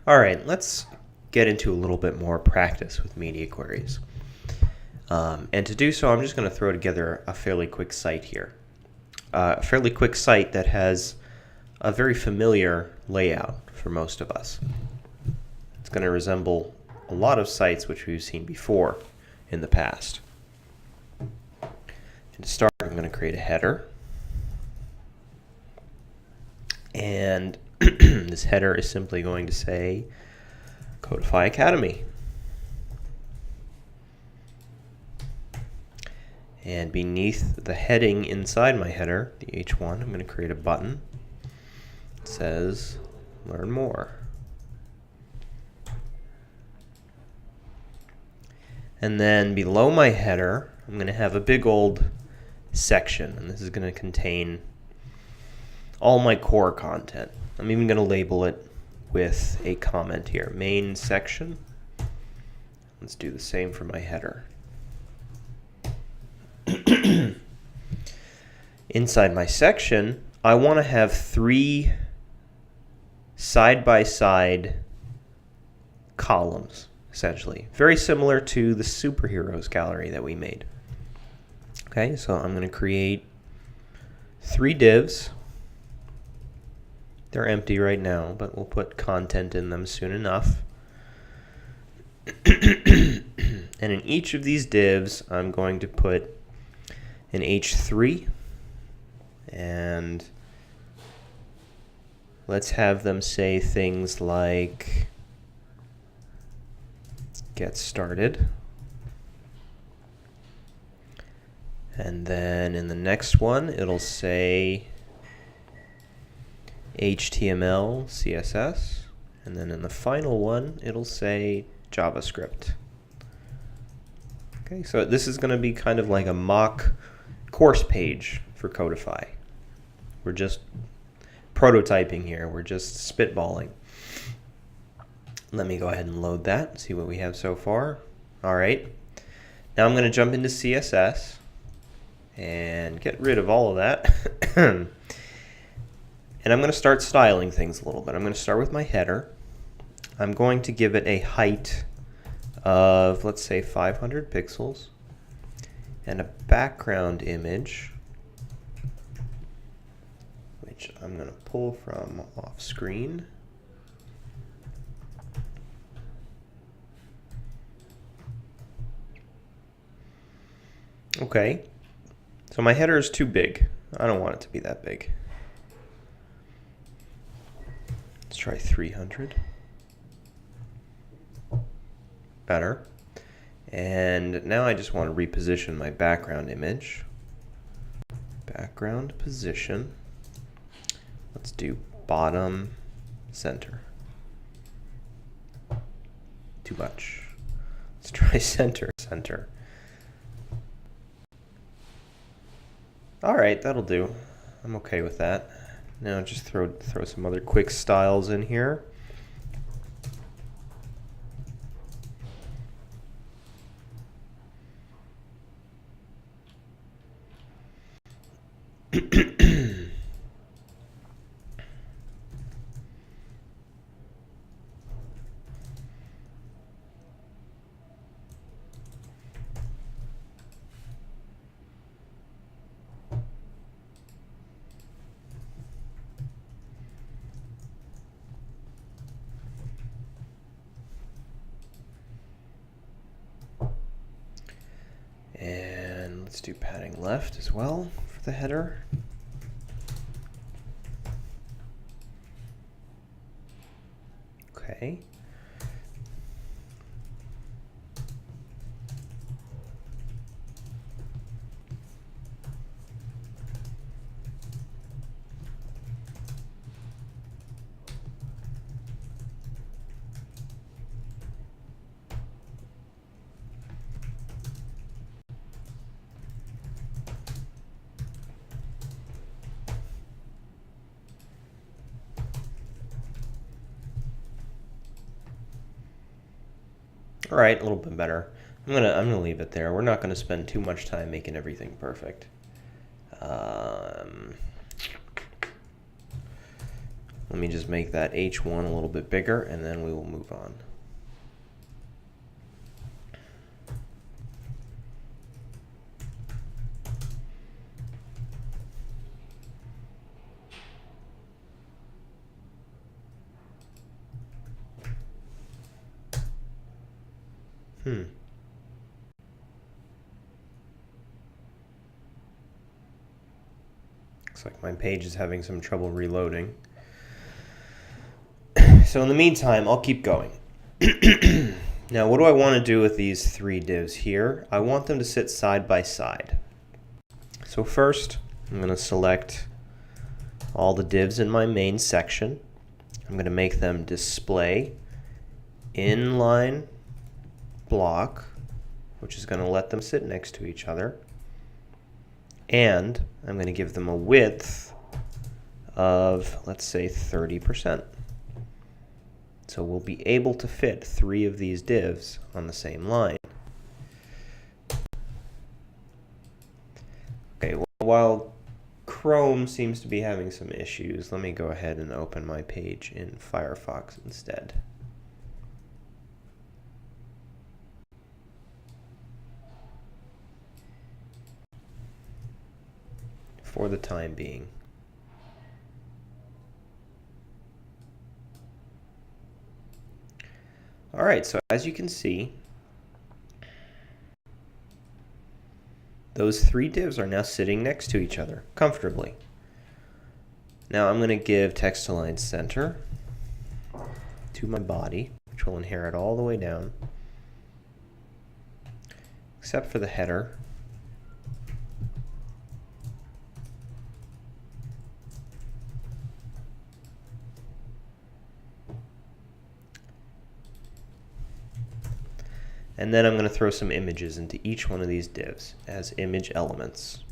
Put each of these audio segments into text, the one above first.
All right, let's get into a little bit more practice with media queries. And to do so, I'm just going to throw together a fairly quick site here. A fairly quick site that has a very familiar layout for most of us. It's going to resemble a lot of sites which we've seen before in the past. And to start, I'm going to create a header. And this header is simply going to say Codify Academy. And beneath the heading inside my header, the H1, I'm going to create a button. It says Learn More. And then below my header, I'm going to have a big old section, and this is going to contain all my core content. I'm even going to label it with a comment here, main section. Let's do the same for my header. Inside my section, I want to have 3 side-by-side columns, essentially. Very similar to the superheroes gallery that we made. Okay, so I'm going to create 3 divs. They're empty right now, but we'll put content in them soon enough. And in each of these divs, I'm going to put an H3, and let's have them say things like get started. And then in the next one, it'll say HTML, CSS, and then in the final one, it'll say JavaScript. Okay, so this is going to be kind of like a mock course page for Codify. We're just prototyping here. We're just spitballing. Let me go ahead and load that, see what we have so far. All right. Now I'm going to jump into CSS and get rid of all of that. And I'm going to start styling things a little bit. I'm going to start with my header. I'm going to give it a height of, let's say, 500 pixels and a background image, which I'm going to pull from off screen. Okay, so my header is too big. I don't want it to be that big. Let's try 300. Better. And now I just want to reposition my background image. Background position. Let's do bottom center. Too much. Let's try center. All right, that'll do. I'm okay with that. Now just throw some other quick styles in here. And let's do padding left as well for the header. Okay. All right, a little bit better. I'm gonna leave it there. We're not gonna spend too much time making everything perfect. Let me just make that H1 a little bit bigger, and then we will move on. Looks like my page is having some trouble reloading. So in the meantime, I'll keep going. Now, what do I want to do with these three divs here? I want them to sit side by side. So first, I'm going to select all the divs in my main section. I'm going to make them display inline block, which is going to let them sit next to each other. And I'm going to give them a width of, let's say, 30%. So we'll be able to fit three of these divs on the same line. Okay, well, while Chrome seems to be having some issues, let me go ahead and open my page in Firefox instead. For the time being. All right, so as you can see, those three divs are now sitting next to each other comfortably. Now I'm going to give text align center to my body, which will inherit all the way down, except for the header. And then I'm going to throw some images into each one of these divs as image elements.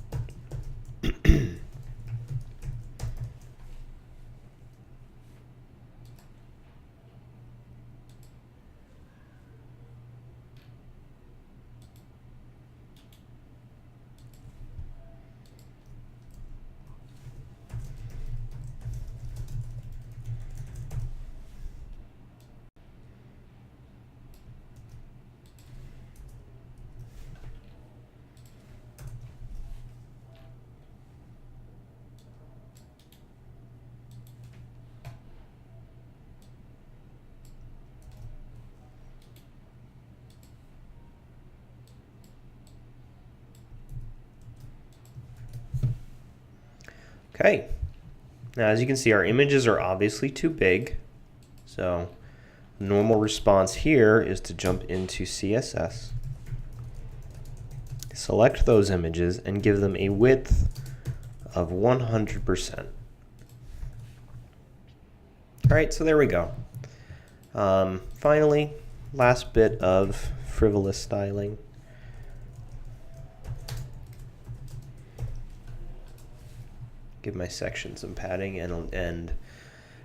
Okay, now as you can see, our images are obviously too big, so the normal response here is to jump into CSS, select those images, and give them a width of 100%. All right, so there we go. Finally, last bit of frivolous styling. Give my section some padding and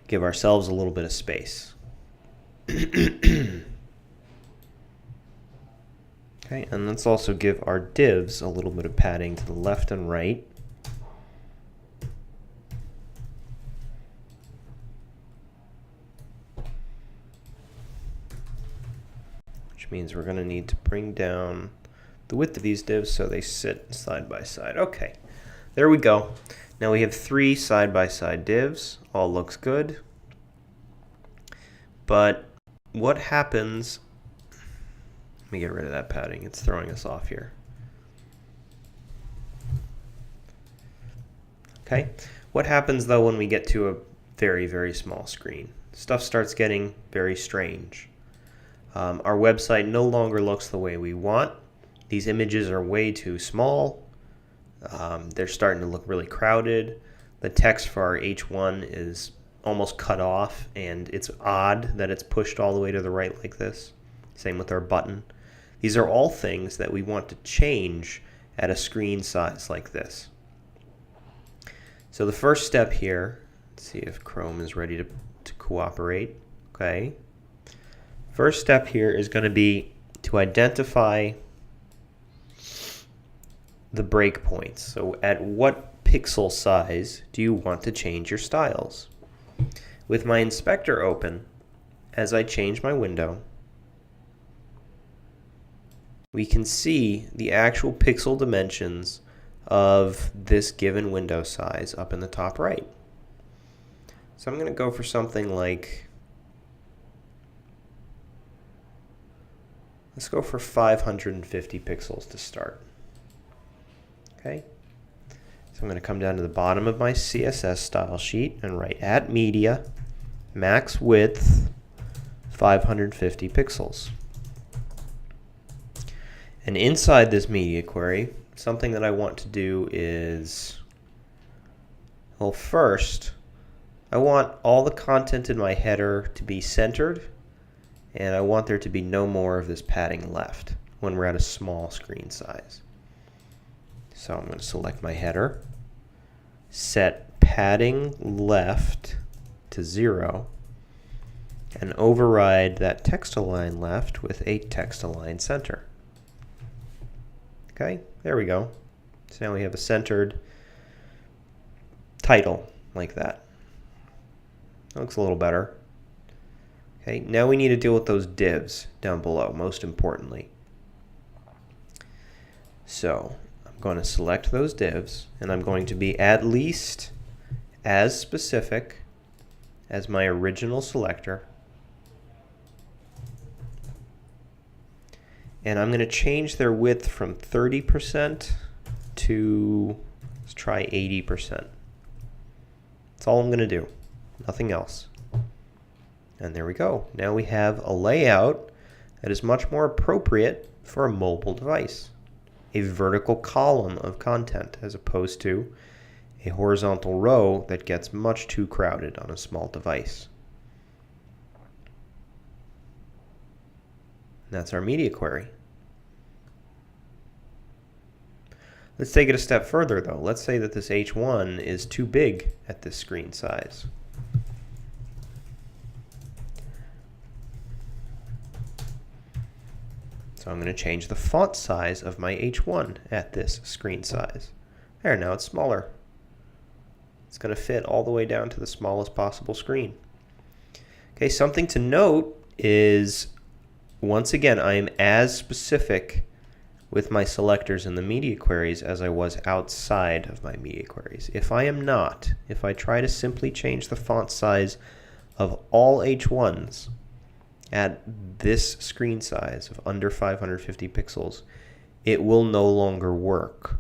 give ourselves a little bit of space. Okay, and let's also give our divs a little bit of padding to the left and right. Which means we're going to need to bring down the width of these divs so they sit side by side. Okay, there we go. Now we have three side-by-side divs. All looks good. But what happens... Let me get rid of that padding. It's throwing us off here. Okay. What happens, though, when we get to a very, very small screen? Stuff starts getting very strange. Our website no longer looks the way we want. These images are way too small. They're starting to look really crowded. The text for our H1 is almost cut off, and it's odd that it's pushed all the way to the right like this. Same with our button. These are all things that we want to change at a screen size like this. So the first step here, let's see if Chrome is ready to cooperate. Okay. First step here is going to be to identify the breakpoints. So at what pixel size do you want to change your styles? With my inspector open, as I change my window, we can see the actual pixel dimensions of this given window size up in the top right. So I'm going to go for something like, let's go for 550 pixels to start. Okay. So I'm going to come down to the bottom of my CSS style sheet and write at media, max width, 550 pixels. And inside this media query, something that I want to do is, well, first, I want all the content in my header to be centered, and I want there to be no more of this padding left when we're at a small screen size. So I'm going to select my header, set padding left to 0, and override that text-align left with a text-align center. Okay, there we go. So now we have a centered title like that. That looks a little better. Okay, now we need to deal with those divs down below, most importantly. So I'm going to select those divs, and I'm going to be at least as specific as my original selector. And I'm going to change their width from 30% to, let's try 80%. That's all I'm going to do, nothing else. And there we go. Now we have a layout that is much more appropriate for a mobile device. A vertical column of content as opposed to a horizontal row that gets much too crowded on a small device. That's our media query. Let's take it a step further though. Let's say that this H1 is too big at this screen size. So I'm going to change the font size of my H1 at this screen size. There, now it's smaller. It's going to fit all the way down to the smallest possible screen. Okay, something to note is, once again, I am as specific with my selectors in the media queries as I was outside of my media queries. If I am not, if I try to simply change the font size of all H1s at this screen size of under 550 pixels, it will no longer work.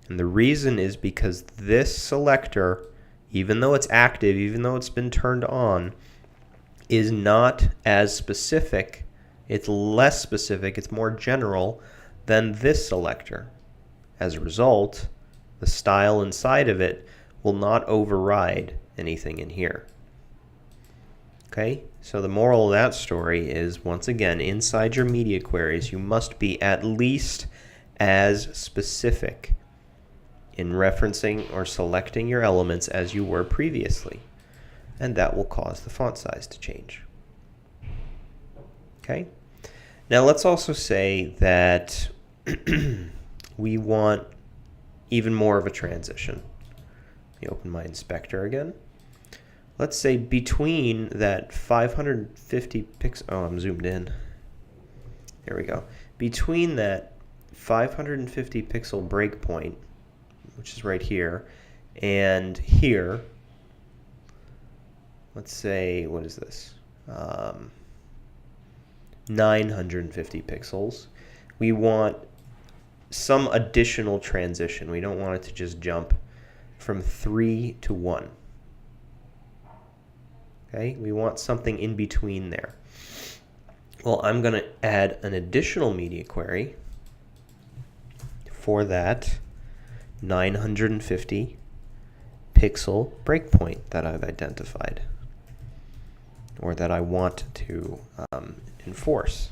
And the reason is because this selector, even though it's active, even though it's been turned on, is not as specific. It's less specific, it's more general than this selector. As a result, the style inside of it will not override anything in here. Okay, so the moral of that story is, once again, inside your media queries, you must be at least as specific in referencing or selecting your elements as you were previously. And that will cause the font size to change. Okay, now let's also say that we want even more of a transition. Let me open my inspector again. Let's say between that 550 pixel, oh, I'm zoomed in. There we go. Between that 550 pixel breakpoint, which is right here, and here, let's say, what is this? 950 pixels. We want some additional transition. We don't want it to just jump from 3 to 1. Okay, we want something in between there. Well, I'm going to add an additional media query for that 950 pixel breakpoint that I've identified, or that I want to enforce.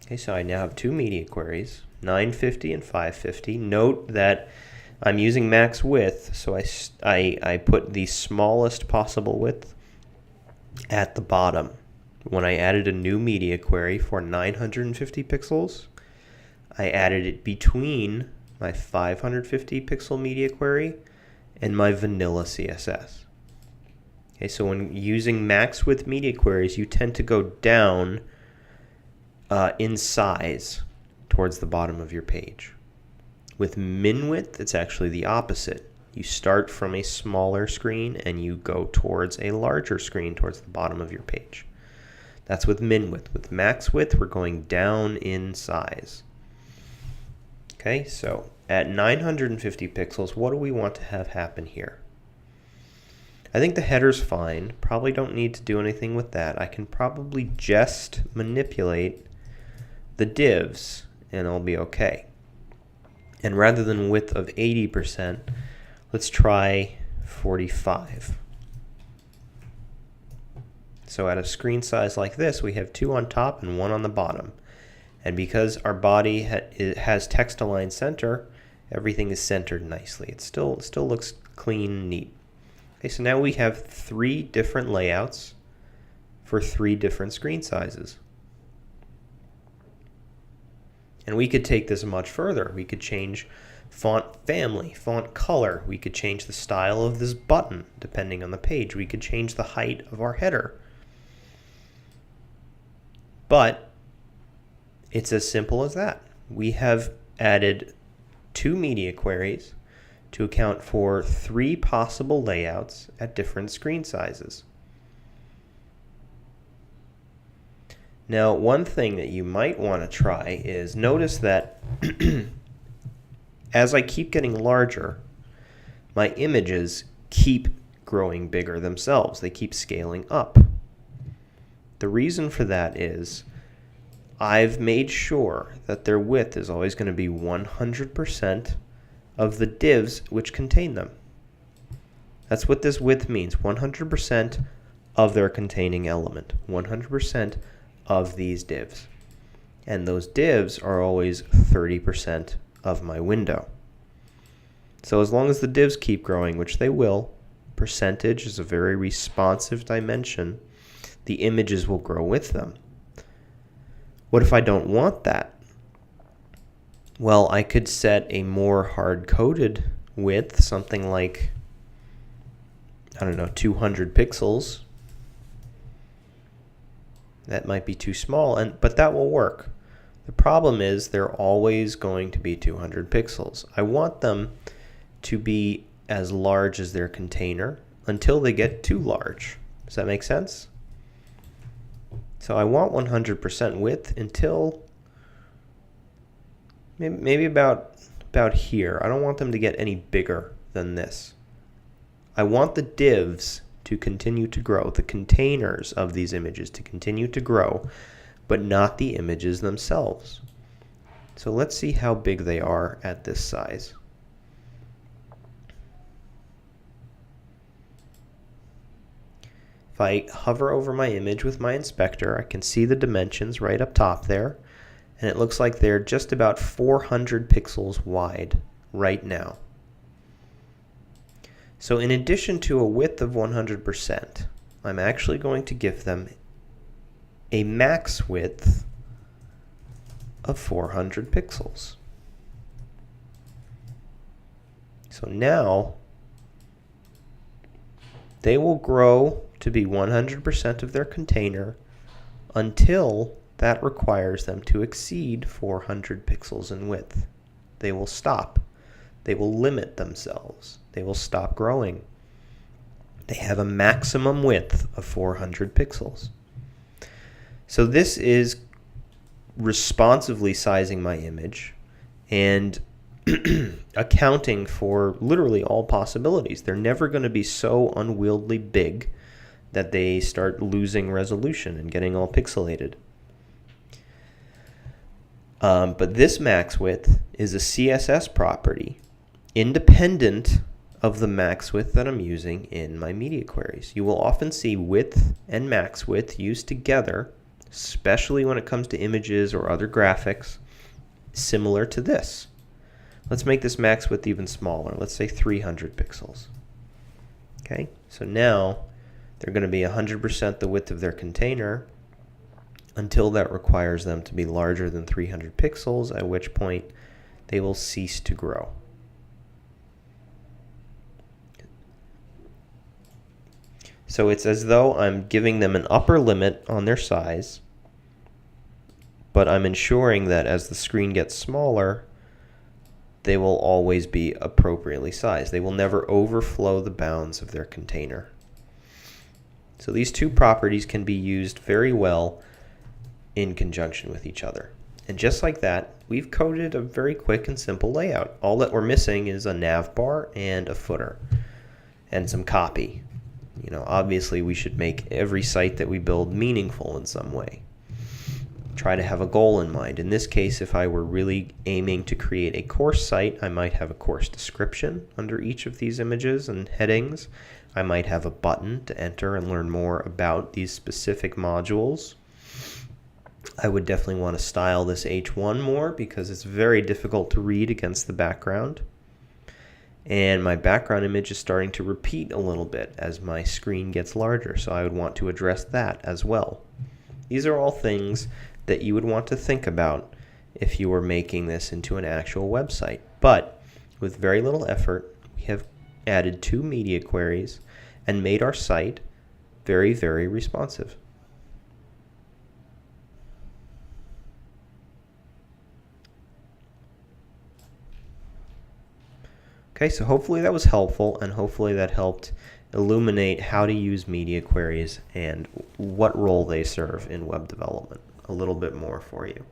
Okay, so I now have two media queries, 950 and 550. Note that I'm using max width, so I put the smallest possible width at the bottom. When I added a new media query for 950 pixels, I added it between my 550 pixel media query and my vanilla CSS. Okay, so when using max width media queries, you tend to go down in size towards the bottom of your page. With min width, it's actually the opposite. You start from a smaller screen and you go towards a larger screen towards the bottom of your page. That's with min width. With max width, we're going down in size. Okay, so at 950 pixels, what do we want to have happen here? I think the header's fine. Probably don't need to do anything with that. I can probably just manipulate the divs and I'll be okay. And rather than width of 80%, let's try 45. So at a screen size like this, we have 2 on top and 1 on the bottom. And because our body has text-align center, everything is centered nicely. It still looks clean and neat. Okay, so now we have 3 different layouts for 3 different screen sizes. And we could take this much further. We could change font family, font color. We could change the style of this button depending on the page. We could change the height of our header. But it's as simple as that. We have added 2 media queries to account for 3 possible layouts at different screen sizes. Now, one thing that you might want to try is notice that as I keep getting larger, my images keep growing bigger themselves. They keep scaling up. The reason for that is I've made sure that their width is always going to be 100% of the divs which contain them. That's what this width means, 100% of their containing element, 100% of these divs. And those divs are always 30% of my window. So as long as the divs keep growing, which they will, percentage is a very responsive dimension, the images will grow with them. What if I don't want that? Well, I could set a more hard-coded width, something like, I don't know, 200 pixels. That might be too small, but that will work. The problem is they're always going to be 200 pixels. I want them to be as large as their container until they get too large. Does that make sense? So I want 100% width until maybe about here. I don't want them to get any bigger than this. I want the divs to continue to grow, the containers of these images to continue to grow, but not the images themselves. So let's see how big they are at this size. If I hover over my image with my inspector, I can see the dimensions right up top there, and it looks like they're just about 400 pixels wide right now. So in addition to a width of 100%, I'm actually going to give them a max width of 400 pixels. So now they will grow to be 100% of their container until that requires them to exceed 400 pixels in width. They will stop. They will limit themselves. They will stop growing. They have a maximum width of 400 pixels. So this is responsively sizing my image and accounting for literally all possibilities. They're never going to be so unwieldy big that they start losing resolution and getting all pixelated. But this max width is a CSS property independent of the max width that I'm using in my media queries. You will often see width and max width used together, especially when it comes to images or other graphics, similar to this. Let's make this max width even smaller. Let's say 300 pixels. Okay, so now they're going to be 100% the width of their container until that requires them to be larger than 300 pixels, at which point they will cease to grow. So it's as though I'm giving them an upper limit on their size, but I'm ensuring that as the screen gets smaller, they will always be appropriately sized. They will never overflow the bounds of their container. So these two properties can be used very well in conjunction with each other. And just like that, we've coded a very quick and simple layout. All that we're missing is a nav bar and a footer and some copy. You know, obviously we should make every site that we build meaningful in some way. Try to have a goal in mind. In this case, if I were really aiming to create a course site, I might have a course description under each of these images and headings. I might have a button to enter and learn more about these specific modules. I would definitely want to style this H1 more because it's very difficult to read against the background. And my background image is starting to repeat a little bit as my screen gets larger, so I would want to address that as well. These are all things that you would want to think about if you were making this into an actual website. But with very little effort, we have added 2 media queries and made our site very, very responsive. Okay, so hopefully that was helpful, and hopefully that helped illuminate how to use media queries and what role they serve in web development a little bit more for you.